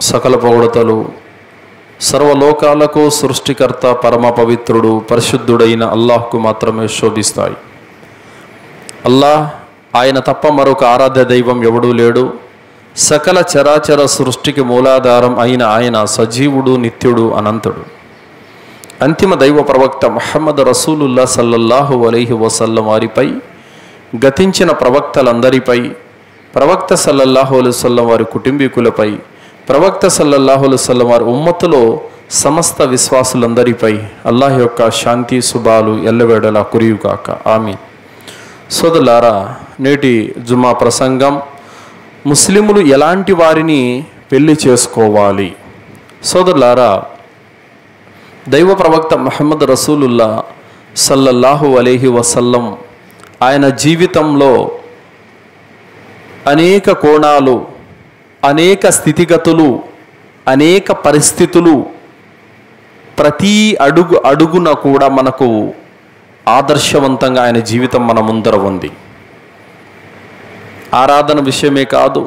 సకల పొగడతలు సర్వలోకాలకు సృష్టికర్త పరమ పవిత్రుడు పరిశుద్ధుడైన అల్లాహ్కు మాత్రమే శోభిస్తాయి. అల్లాహ్ ఆయన తప్ప మరొక ఆరాధ్య దైవం ఎవడూ లేడు. సకల చరాచర సృష్టికి మూలాధారం అయిన ఆయన సజీవుడు, నిత్యుడు, అనంతుడు. అంతిమ దైవ ప్రవక్త ముహమ్మద్ రసూలుల్లా సల్లల్లాహు అలైహి వసల్లం వారిపై, గతించిన ప్రవక్తలందరిపై, ప్రవక్త సల్లల్లాహు అలైహి వసల్లం వారి కుటుంబీకులపై, ప్రవక్త సల్లల్లాహు అలైహి వసల్లం వారి ఉమ్మతులో సమస్త విశ్వాసులందరిపై అల్లాహ్ యొక్క శాంతి శుభాలు ఎల్లవేళలా కురియుగాక. ఆమీన్. సోదరులారా, నేటి జుమా ప్రసంగం ముస్లిములు ఎలాంటి వారిని పెళ్లి చేసుకోవాలి. సోదరులారా, దైవ ప్రవక్త ముహమ్మద్ రసూలుల్లా సల్లల్లాహు అలైహి వసల్లం ఆయన జీవితంలో అనేక కోణాలు, అనేక స్థితిగతులు, అనేక పరిస్థితులు, ప్రతి అడుగున కూడా మనకు ఆదర్శవంతంగా ఆయన జీవితం మన ముందర ఉంది. ఆరాధన విషయమే కాదు,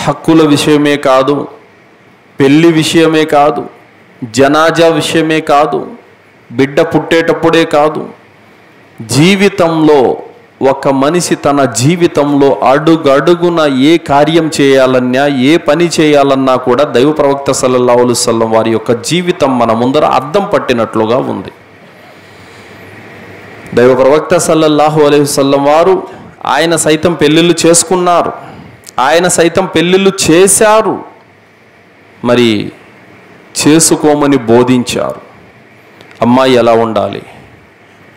హక్కుల విషయమే కాదు, పెళ్లి విషయమే కాదు, జనాజా విషయమే కాదు, బిడ్డ పుట్టేటప్పుడే కాదు, జీవితంలో ఒక మనిషి తన జీవితంలో అడుగడుగున ఏ కార్యం చేయాలన్నా, ఏ పని చేయాలన్నా కూడా దైవ ప్రవక్త సల్లల్లాహు అలైహి వసల్లం వారి యొక్క జీవితం మన ముందర అద్దం పట్టినట్లుగా ఉంది. దైవ ప్రవక్త సల్లల్లాహు అలైహి వసల్లం వారు ఆయన సైతం పెళ్ళిళ్ళు చేసుకున్నారు, ఆయన సైతం పెళ్ళిళ్ళు చేశారు, మరి చేసుకోమని బోధించారు. అమ్మాయి ఎలా ఉండాలి,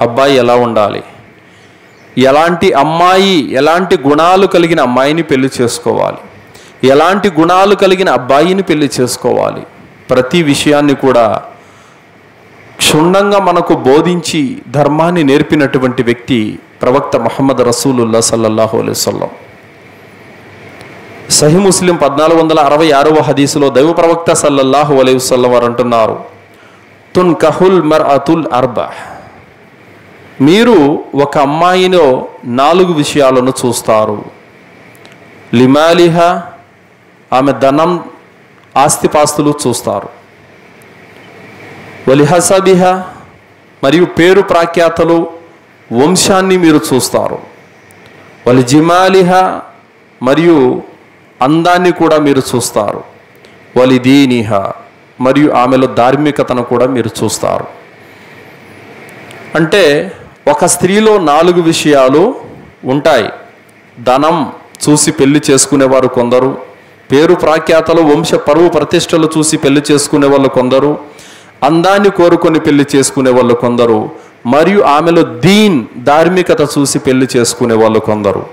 అబ్బాయి ఎలా ఉండాలి, ఎలాంటి అమ్మాయి, ఎలాంటి గుణాలు కలిగిన అమ్మాయిని పెళ్లి చేసుకోవాలి, ఎలాంటి గుణాలు కలిగిన అబ్బాయిని పెళ్లి చేసుకోవాలి, ప్రతి విషయాన్ని కూడా క్షుణ్ణంగా మనకు బోధించి ధర్మాన్ని నేర్పినటువంటి వ్యక్తి ప్రవక్త ముహమ్మద్ రసూలుల్లా సల్లల్లాహు అలైహి వసల్లం. సహీ ముస్లిం 1466వ హదీసులో దైవ ప్రవక్త సల్లల్లాహు అలైహి వసల్లం వారు అంటున్నారు, తున్కహుల్ మర్అతుల్ అర్బా, మీరు ఒక అమ్మాయిలో 4 విషయాలను చూస్తారు. లిమాలిహా, ఆమె ధనం ఆస్తిపాస్తులు చూస్తారు. వలిహసబిహా, మరియు పేరు ప్రాఖ్యాతలు వంశాన్ని మీరు చూస్తారు. వలిజిమాలిహా, మరియు అందాన్ని కూడా మీరు చూస్తారు. వలిదీనిహా, మరియు ఆమెలో ధార్మికతను కూడా మీరు చూస్తారు. అంటే ఒక స్త్రీలో 4 విషయాలు ఉంటాయి. ధనం చూసి పెళ్లి చేసుకునేవారు కొందరు, పేరు ప్రాఖ్యాతలు వంశ పరువు ప్రతిష్టలు చూసి పెళ్లి చేసుకునే వాళ్ళు కొందరు, అందాన్ని కోరుకొని పెళ్లి చేసుకునే వాళ్ళు కొందరు, మరియు ఆమెలో ధార్మికత చూసి పెళ్లి చేసుకునే వాళ్ళు కొందరు.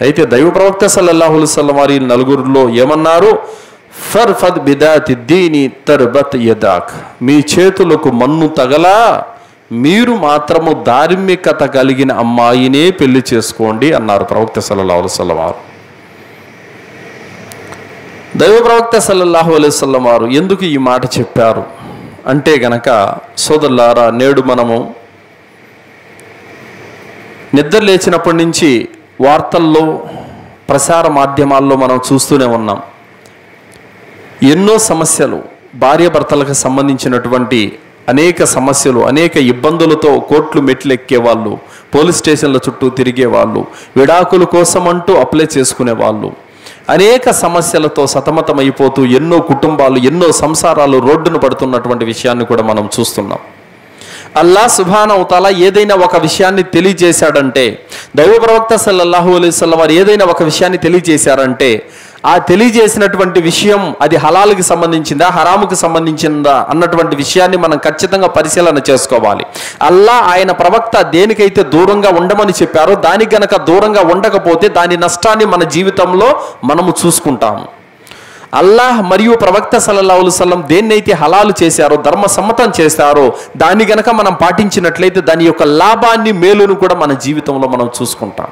అయితే దైవ ప్రవక్త సల్లల్లాహు అలైహి వసల్లం వారి 4 ఏమన్నారు? ఫర్ఫద్ బిదాతి దీని తర్బత్ యదాక్, మీ చేతులకు మన్ను తగలా మీరు మాత్రము ధార్మికత కలిగిన అమ్మాయినే పెళ్లి చేసుకోండి అన్నారు ప్రవక్త సల్లల్లాహు అలైహి వసల్లం వారు. దైవ ప్రవక్త సల్లల్లాహు అలైహి వసల్లం వారు ఎందుకు ఈ మాట చెప్పారు అంటే గనక, సోదరులారా, నేడు మనము నిద్ర లేచినప్పటి నుంచి వార్తల్లో, ప్రసార మాధ్యమాల్లో మనం చూస్తూనే ఉన్నాం. ఎన్నో సమస్యలు, భార్యాభర్తలకు సంబంధించినటువంటి అనేక సమస్యలు, అనేక ఇబ్బందులతో కోర్టులు మెట్లెక్కేవాళ్ళు, పోలీస్ స్టేషన్ల చుట్టూ తిరిగేవాళ్ళు, విడాకుల కోసం అంటూ అప్లై చేసుకునేవాళ్ళు, అనేక సమస్యలతో సతమతమైపోతూ ఎన్నో కుటుంబాలు, ఎన్నో సంసారాలు రోడ్డును పడుతున్నటువంటి విషయాన్ని కూడా మనం చూస్తున్నాం. అల్లాహ్ సుబ్హానహు వ తఆలా ఏదైనా ఒక విషయాన్ని తెలియజేశాడంటే, దైవ ప్రవక్త సల్లల్లాహు అలైహి వసల్లం వారు ఏదైనా ఒక విషయాన్ని తెలియజేశారంటే, ఆ తెలియజేసినటువంటి విషయం అది హలాల్కి సంబంధించిందా, హరాముకి సంబంధించిందా అన్నటువంటి విషయాన్ని మనం ఖచ్చితంగా పరిశీలన చేసుకోవాలి. అల్లాహ్ ఆయన ప్రవక్త దేనికైతే దూరంగా ఉండమని చెప్పారో దానికి గనక దూరంగా ఉండకపోతే దాని నష్టాన్ని మన జీవితంలో మనము చూసుకుంటాము. అల్లాహ్ మరియు ప్రవక్త సల్లల్లాహు అలైహి వసల్లం దేన్నైతే హలాలు చేశారో, ధర్మ సమ్మతం చేశారో దాన్ని గనక మనం పాటించినట్లయితే దాని యొక్క లాభాన్ని, మేలును కూడా మన జీవితంలో మనం చూసుకుంటాం.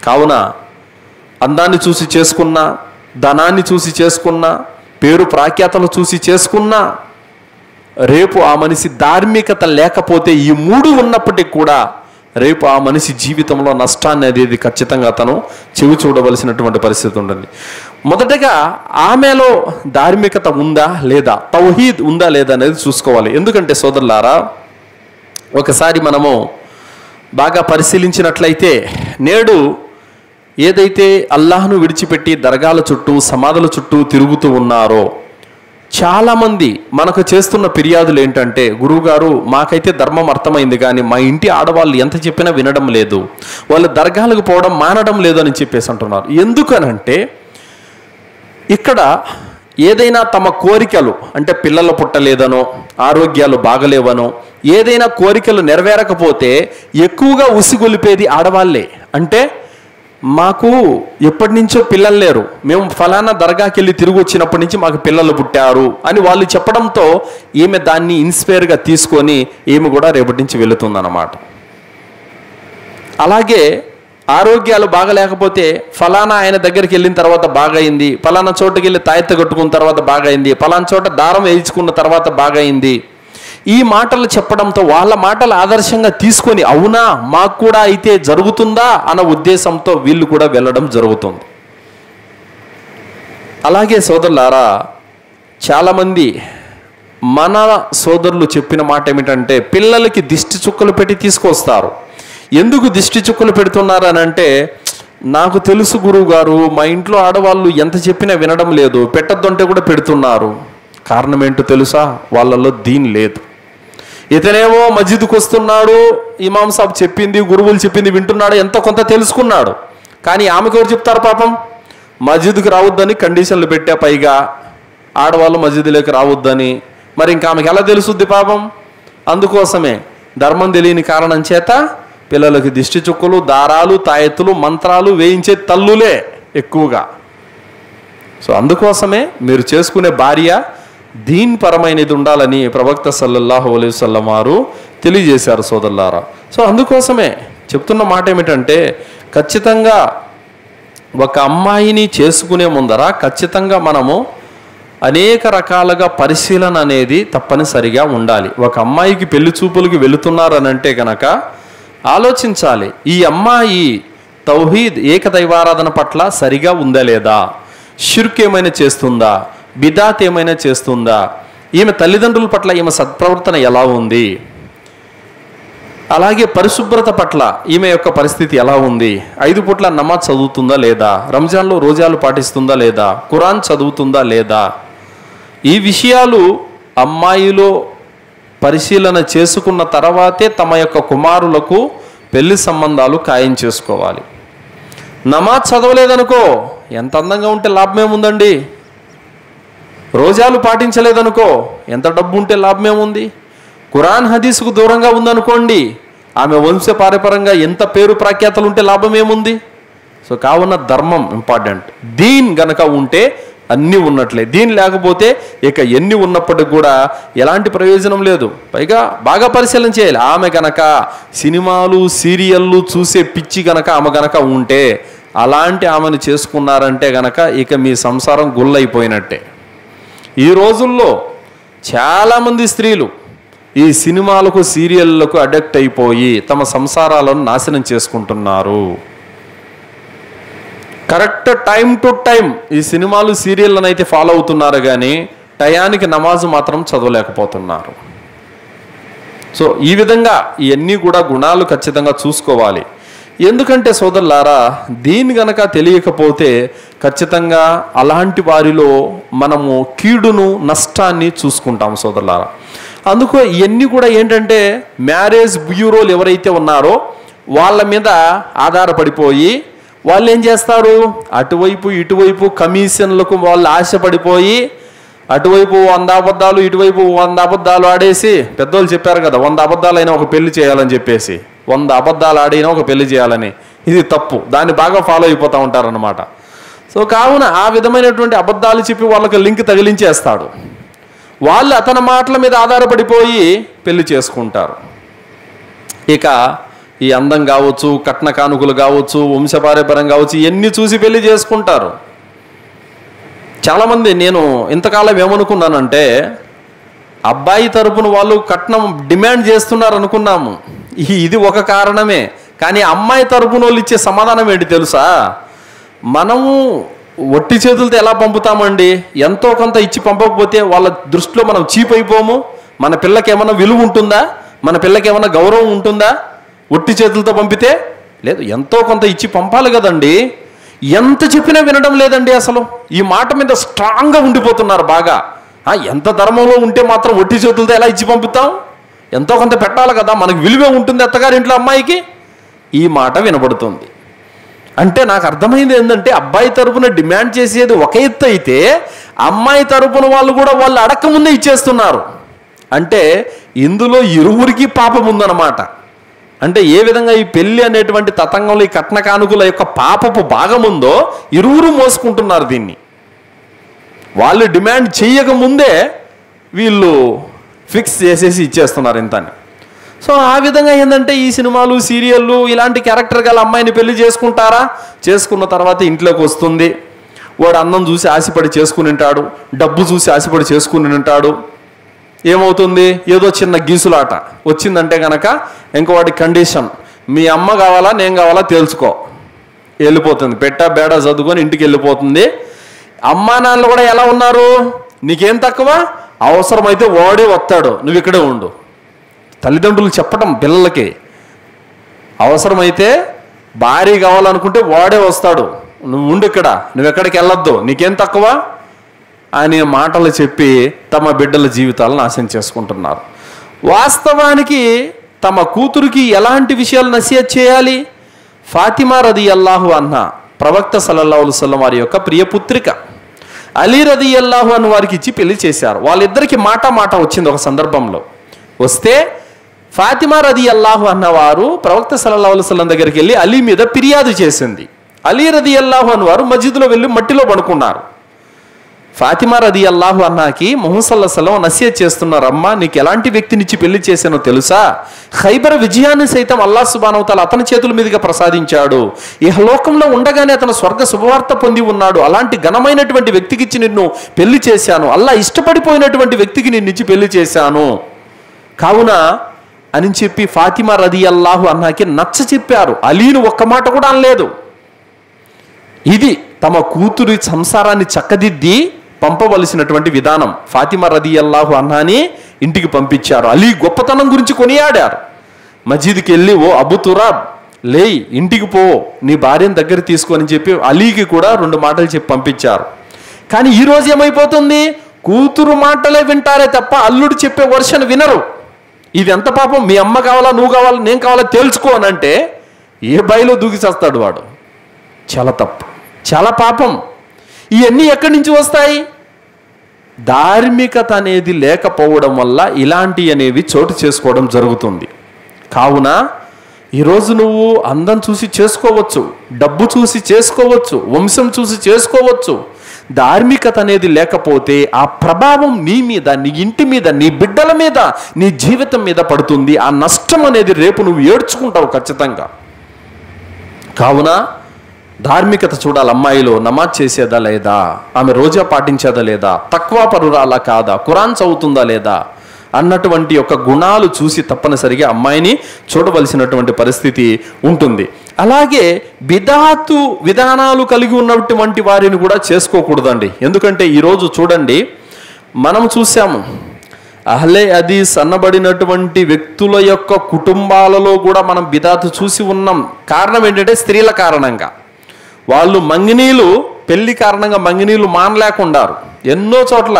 కావున అందాన్ని చూసి చేసుకున్నా, ధనాన్ని చూసి చేసుకున్నా, పేరు ప్రాఖ్యాతలు చూసి చేసుకున్నా, రేపు ఆ మనిషి ధార్మికత లేకపోతే ఈ 3 ఉన్నప్పటికీ కూడా రేపు ఆ మనిషి జీవితంలో నష్టాన్ని అనేది ఖచ్చితంగా అతను చెవి చూడవలసినటువంటి పరిస్థితి ఉంటుంది. మొదటగా ఆమెలో ధార్మికత ఉందా లేదా, తౌహీద్ ఉందా లేదా అనేది చూసుకోవాలి. ఎందుకంటే సోదరులారా, ఒకసారి మనము బాగా పరిశీలించినట్లయితే నేడు ఏదైతే అల్లాహ్ను విడిచిపెట్టి దర్గాల చుట్టూ సమాధుల చుట్టూ తిరుగుతూ ఉన్నారో చాలామంది మనకు చేస్తున్న ఫిర్యాదులు ఏంటంటే, గురువుగారు మాకైతే ధర్మం అర్థమైంది కానీ మా ఇంటి ఆడవాళ్ళు ఎంత చెప్పినా వినడం లేదు, వాళ్ళు దర్గాలకు పోవడం మానడం లేదు అని చెప్పేసి అంటున్నారు. ఎందుకనంటే ఇక్కడ ఏదైనా తమ కోరికలు, అంటే పిల్లలు పుట్టలేదనో ఆరోగ్యాలు బాగలేవనో ఏదైనా కోరికలు నెరవేరకపోతే ఎక్కువగా ఉసిగొలిపేది ఆడవాళ్ళే. అంటే మాకు ఎప్పటి నుంచో పిల్లలు లేరు, మేము ఫలానా దర్గాకి వెళ్ళి తిరిగి వచ్చినప్పటి నుంచి మాకు పిల్లలు పుట్టారు అని వాళ్ళు చెప్పడంతో ఈమె దాన్ని ఇన్స్పైర్గా తీసుకొని ఈమె కూడా రేపటి నుంచి వెళుతుందన్నమాట. అలాగే ఆరోగ్యాలు బాగలేకపోతే ఫలానా ఆయన దగ్గరికి వెళ్ళిన తర్వాత బాగైంది, ఫలానా చోటుకి వెళ్ళి తాయెత్తు కట్టుకున్న తర్వాత బాగైంది, ఫలానా చోట దారం వేయించుకున్న తర్వాత బాగైంది, ఈ మాటలు చెప్పడంతో వాళ్ళ మాటలు ఆదర్శంగా తీసుకొని అవునా మాకు కూడా అయితే జరుగుతుందా అన్న ఉద్దేశంతో వీళ్ళు కూడా వెళ్ళడం జరుగుతుంది. అలాగే సోదరులారా, చాలామంది మన సోదరులు చెప్పిన మాట ఏమిటంటే పిల్లలకి దిష్టి చుక్కలు పెట్టి తీసుకొస్తారు. ఎందుకు దిష్టి చుక్కలు పెడుతున్నారు అని అంటే, నాకు తెలుసు గురువు గారు మా ఇంట్లో ఆడవాళ్ళు ఎంత చెప్పినా వినడం లేదు, పెట్టద్దంటే కూడా పెడుతున్నారు. కారణం ఏంటో తెలుసా, వాళ్ళల్లో దీన్ లేదు. ఇతనేమో మస్జిద్కి వస్తున్నాడు, ఇమాం సాబ్ చెప్పింది గురువులు చెప్పింది వింటున్నాడు, ఎంతో కొంత తెలుసుకున్నాడు. కానీ ఆమెకు ఎవరు చెప్తారు పాపం, మస్జిద్కి రావద్దని కండిషన్లు పెట్టా, పైగా ఆడవాళ్ళు మస్జిద్లోకి రావద్దని. మరి ఇంకా ఆమెకి ఎలా తెలుసుద్ది పాపం? అందుకోసమే ధర్మం తెలియని కారణం చేత పిల్లలకి దిష్టి చుక్కలు, దారాలు, తాయెత్తులు, మంత్రాలు వేయించే తల్లులే ఎక్కువగా. సో అందుకోసమే మీరు చేసుకునే భార్య దీన్ పరమైనది ఉండాలని ప్రవక్త సల్లల్లాహు అలైహి వసల్లం వారు తెలియజేశారు సోదరులారా. సో అందుకోసమే చెప్తున్న మాట ఏమిటంటే, ఖచ్చితంగా ఒక అమ్మాయిని చేసుకునే ముందర ఖచ్చితంగా మనము అనేక రకాలుగా పరిశీలన అనేది తప్పనిసరిగా ఉండాలి. ఒక అమ్మాయికి పెళ్లి చూపులకి వెళుతున్నారనంటే కనుక ఆలోచించాలి, ఈ అమ్మాయి తౌహీద్ ఏకదైవారాధన పట్ల సరిగా ఉందా లేదా, షిర్క్ ఏమైనా చేస్తుందా, బిదాత్ ఏమైనా చేస్తుందా, ఈమె తల్లిదండ్రుల పట్ల ఈమె సత్ప్రవర్తన ఎలా ఉంది, అలాగే పరిశుభ్రత పట్ల ఈమె యొక్క పరిస్థితి ఎలా ఉంది, 5 పూట్ల నమాజ్ చదువుతుందా లేదా, రంజాన్లో రోజాలు పాటిస్తుందా లేదా, ఖురాన్ చదువుతుందా లేదా, ఈ విషయాలు అమ్మాయిలో పరిశీలన చేసుకున్న తర్వాతే తమ యొక్క కుమారులకు పెళ్లి సంబంధాలు ఖాయం చేసుకోవాలి. నమాజ్ చదవలేదనుకో, ఎంత అందంగా ఉంటే లాభమేముందండి, రోజాలు పాటించలేదనుకో ఎంత డబ్బు ఉంటే లాభమేముంది, ఖురాన్ హదీస్కు దూరంగా ఉందనుకోండి ఆమె వంశపారపరంగా ఎంత పేరు ప్రఖ్యాతలు ఉంటే లాభమేముంది. సో కావున ధర్మం ఇంపార్టెంట్. దీన్ గనక ఉంటే అన్నీ ఉన్నట్లే, దీని లేకపోతే ఇక ఎన్ని ఉన్నప్పటికి కూడా ఎలాంటి ప్రయోజనం లేదు. పైగా బాగా పరిశీలన చేయాలి. ఆమె గనక సినిమాలు సీరియళ్ళు చూసే పిచ్చి గనక ఆమె గనక ఉంటే, అలాంటి ఆమెను చేసుకున్నారంటే గనక ఇక మీ సంసారం గుల్లైపోయినట్టే. ఈ రోజుల్లో చాలామంది స్త్రీలు ఈ సినిమాలకు సీరియళ్లకు అడిక్ట్ అయిపోయి తమ సంసారాలను నాశనం చేసుకుంటున్నారు. కరెక్ట్ టైం టు టైం ఈ సినిమాలు సీరియళ్ళను అయితే ఫాలో అవుతున్నారు కానీ టయానికి నమాజు మాత్రం చదవలేకపోతున్నారు. సో ఈ విధంగా ఇవన్నీ కూడా గుణాలు ఖచ్చితంగా చూసుకోవాలి. ఎందుకంటే సోదరులారా, దీన్ని గనక తెలియకపోతే ఖచ్చితంగా అలాంటి వారిలో మనము కీడును నష్టాన్ని చూసుకుంటాము సోదరులారా. అందుకు ఇవన్నీ కూడా ఏంటంటే మ్యారేజ్ బ్యూరోలు ఎవరైతే ఉన్నారో వాళ్ళ మీద ఆధారపడిపోయి వాళ్ళు ఏం చేస్తారు, అటువైపు ఇటువైపు కమిషన్లకు వాళ్ళు ఆశపడిపోయి అటువైపు 100 అబద్ధాలు ఇటువైపు 100 అబద్ధాలు ఆడేసి, పెద్దోళ్ళు చెప్పారు కదా 100 అబద్ధాలైనా ఒక పెళ్లి చేయాలని చెప్పేసి, 100 అబద్ధాలు ఆడినా ఒక పెళ్లి చేయాలని. ఇది తప్పు, దాన్ని బాగా ఫాలో అయిపోతూ ఉంటారన్నమాట. సో కావున ఆ విధమైనటువంటి అబద్ధాలు చెప్పి వాళ్ళకి లింక్ తగిలించేస్తాడు. వాళ్ళు అతని మాటల మీద ఆధారపడిపోయి పెళ్లి చేసుకుంటారు. ఇక ఈ అందం కావచ్చు, కట్న కానుకలు కావచ్చు, వంశపారంపర్యం కావచ్చు, ఇవన్నీ చూసి పెళ్లి చేసుకుంటారు. చాలామంది నేను ఇంతకాలం ఏమనుకున్నానంటే అబ్బాయి తరపున వాళ్ళు కట్నం డిమాండ్ చేస్తున్నారు అనుకున్నాము. ఇది ఒక కారణమే. కానీ అమ్మాయి తరపున వాళ్ళు ఇచ్చే సమాధానం ఏంటి తెలుసా, మనము ఒట్టి చేతులతో ఎలా పంపుతామండి? ఎంతో కొంత ఇచ్చి పంపకపోతే వాళ్ళ దృష్టిలో మనం చీప్ అయిపోము. మన పిల్లకి ఏమైనా విలువ ఉంటుందా? మన పిల్లకి ఏమైనా గౌరవం ఉంటుందా ఒట్టి చేతులతో పంపితే? లేదు, ఎంతో కొంత ఇచ్చి పంపాలి కదండి. ఎంత చెప్పినా వినడం లేదండి. అసలు ఈ మాట మీద స్ట్రాంగ్గా ఉండిపోతున్నారు బాగా. ఎంత ధర్మంలో ఉంటే మాత్రం ఒట్టి చేతులతో ఎలా ఇచ్చి పంపుతాం? ఎంతో కొంత పెట్టాలి కదా, మనకు విలువే ఉంటుంది అత్తగారింట్లో అమ్మాయికి. ఈ మాట వినబడుతుంది. అంటే నాకు అర్థమైంది ఏంటంటే, అబ్బాయి తరపున డిమాండ్ చేసేది ఒక ఎత్తు అయితే, అమ్మాయి తరపున వాళ్ళు కూడా వాళ్ళు అడక్కముందే ఇచ్చేస్తున్నారు. అంటే ఇందులో ఇరువురికి పాపం ఉందన్నమాట. అంటే ఏ విధంగా ఈ పెళ్లి అనేటువంటి తతంగంలో ఈ కట్న కానుకల యొక్క పాపపు భాగం ఉందో ఇరువురు మోసుకుంటున్నారు దీన్ని. వాళ్ళు డిమాండ్ చేయకముందే వీళ్ళు ఫిక్స్ చేసేసి ఇచ్చేస్తున్నారు ఇంతని. సో ఆ విధంగా ఏంటంటే ఈ సినిమాలు, సీరియళ్ళు ఇలాంటి క్యారెక్టర్ గల అమ్మాయిని పెళ్లి చేసుకుంటారా? చేసుకున్న తర్వాత ఇంట్లోకి వస్తుంది, వాడు అందం చూసి ఆశపడి చేసుకుని ఉంటాడు, డబ్బు చూసి ఆశపడి చేసుకుని ఉంటాడు. ఏమవుతుంది? ఏదో చిన్న గీసులాట వచ్చిందంటే కనుక ఇంకో వాటి కండిషన్, మీ అమ్మ కావాలా నేను కావాలా తేల్చుకో, వెళ్ళిపోతుంది. పెట్టా బేడా చదువుకొని ఇంటికి వెళ్ళిపోతుంది. అమ్మా నాన్నలు కూడా ఎలా ఉన్నారు? నీకేం తక్కువ? అవసరమైతే వాడే వస్తాడు, నువ్వు ఇక్కడే ఉండు. తల్లిదండ్రులు చెప్పటం పిల్లలకి, అవసరమైతే భార్య కావాలనుకుంటే వాడే వస్తాడు, నువ్వు ఉండు ఇక్కడ, నువ్వు ఎక్కడికి వెళ్ళొద్దు, నీకేం తక్కువ అనే మాటలు చెప్పి తమ బిడ్డల జీవితాలను నాశనం చేసుకుంటున్నారు. వాస్తవానికి తమ కూతురికి ఎలాంటి విషయాలు నసీహత్ చేయాలి? ఫాతిమా రదియల్లాహు అన్హా ప్రవక్త సల్లల్లాహు అలైహి వసల్లం వారి యొక్క ప్రియపుత్రిక. అలీ రదియల్లాహు అన్హు వారికి ఇచ్చి పెళ్లి చేశారు. వాళ్ళిద్దరికి మాట వచ్చింది ఒక సందర్భంలో. వస్తే ఫాతిమా రదియల్లాహు అన్హా వారు ప్రవక్త సల్లల్లాహు అలైహి వసల్లం దగ్గరికి వెళ్ళి అలీ మీద ఫిర్యాదు చేసింది. అలీ రదియల్లాహు అన్హు వారు మస్జిద్లో వెళ్ళి మట్టిలో పడుకున్నారు. ఫాతిమా రదియల్లాహు అన్హాకి ముహమ్మద్ సల్లల్లాహు అలైహి వసల్లం నసీహత్ చేస్తున్నారు, అమ్మ నీకు ఎలాంటి వ్యక్తినిచ్చి పెళ్లి చేశానో తెలుసా? ఖైబర్ విజయాన్ని సైతం అల్లాహ్ సుబ్హానహు వ తఆలా అతని చేతుల మీదుగా ప్రసాదించాడు. ఇహలోకంలో ఉండగానే అతను స్వర్గ శుభవార్త పొంది ఉన్నాడు. అలాంటి ఘనమైనటువంటి వ్యక్తికిచ్చి నిన్ను పెళ్లి చేశాను. అల్లాహ్ ఇష్టపడిపోయినటువంటి వ్యక్తికి నిన్నిచ్చి పెళ్లి చేశాను కావున అని చెప్పి ఫాతిమా రదియల్లాహు అన్హాకి నచ్చ చెప్పారు. అలీను ఒక్క మాట కూడా అనలేదు. ఇది తమ కూతురి సంసారాన్ని చక్కదిద్ది పంపవలసినటువంటి విధానం. ఫాతిమా రదియల్లాహు అన్హాని ఇంటికి పంపించారు. అలీ గొప్పతనం గురించి కొనియాడారు. మస్జిద్కి వెళ్ళి, ఓ అబు తురాబ్ లేయ్, ఇంటికి పో, నీ భార్యను దగ్గర తీసుకొని చెప్పి అలీకి కూడా 2 మాటలు చెప్పి పంపించారు. కానీ ఈరోజు ఏమైపోతుంది? కూతురు మాటలే వింటారే తప్ప అల్లుడు చెప్పే వర్షన్ వినరు. ఇది ఎంత పాపం! మీ అమ్మ కావాలా, నువ్వు కావాలా, నేను కావాలా తేల్చుకో అని అంటే ఏ బయలో దూకి చేస్తాడు వాడు. చాలా తప్పు, చాలా పాపం. ఇవన్నీ ఎక్కడి నుంచి వస్తాయి? ధార్మికత అనేది లేకపోవడం వల్ల ఇలాంటి అనేవి చోటు చేసుకోవడం జరుగుతుంది. కావున ఈరోజు నువ్వు అందం చూసి చేసుకోవచ్చు, డబ్బు చూసి చేసుకోవచ్చు, వంశం చూసి చేసుకోవచ్చు. ధార్మికత అనేది లేకపోతే ఆ ప్రభావం నీ మీద, నీ ఇంటి మీద, నీ బిడ్డల మీద, నీ జీవితం మీద పడుతుంది. ఆ నష్టం అనేది రేపు నువ్వు ఏడ్చుకుంటావు ఖచ్చితంగా. కావున ధార్మికత చూడాలి. అమ్మాయిలో నమాజ్ చేసేదా లేదా, ఆమె రోజా పాటించేదా లేదా, తక్వా పరురాలా కాదా, ఖురాన్ చదువుతుందా లేదా అన్నటువంటి యొక్క గుణాలు చూసి తప్పనిసరిగా అమ్మాయిని చూడవలసినటువంటి పరిస్థితి ఉంటుంది. అలాగే బిదాతు విధానాలు కలిగి ఉన్నటువంటి వారిని కూడా చేసుకోకూడదండి. ఎందుకంటే ఈరోజు చూడండి, మనం చూసాము అహ్లే హదీస్ అన్నబడినటువంటి వ్యక్తుల యొక్క కుటుంబాలలో కూడా మనం బిదాతు చూసి ఉన్నాం. కారణం ఏంటంటే స్త్రీల కారణంగా. వాళ్ళు మంగినీలు, పెళ్లి కారణంగా మంగినీలు మానలేకుండారు. ఎన్నో చోట్ల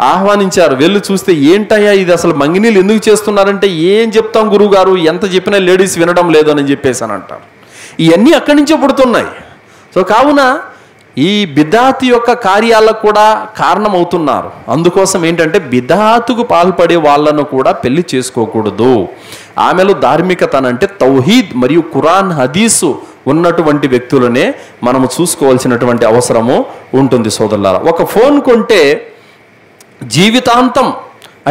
ఆహ్వానించారు. వెళ్ళి చూస్తే ఏంటయ్యా ఇది, అసలు మంగినీళ్ళు ఎందుకు చేస్తున్నారంటే ఏం చెప్తాం గురువుగారు, ఎంత చెప్పినా లేడీస్ వినడం లేదు అని చెప్పేసి అని అంటారు. ఇవన్నీ అక్కడి నుంచే పుడుతున్నాయి. సో కావున ఈ బిదాతు యొక్క కార్యాలకు కూడా కారణమవుతున్నారు. అందుకోసం ఏంటంటే బిదాతుకు పాల్పడే వాళ్ళను కూడా పెళ్లి చేసుకోకూడదు. ఆమెలో ధార్మికత అంటే తౌహీద్ మరియు ఖురాన్ హదీసు ఉన్నటువంటి వ్యక్తులనే మనము చూసుకోవాల్సినటువంటి అవసరము ఉంటుంది సోదరులారా. ఒక ఫోన్ కొంటే జీవితాంతం,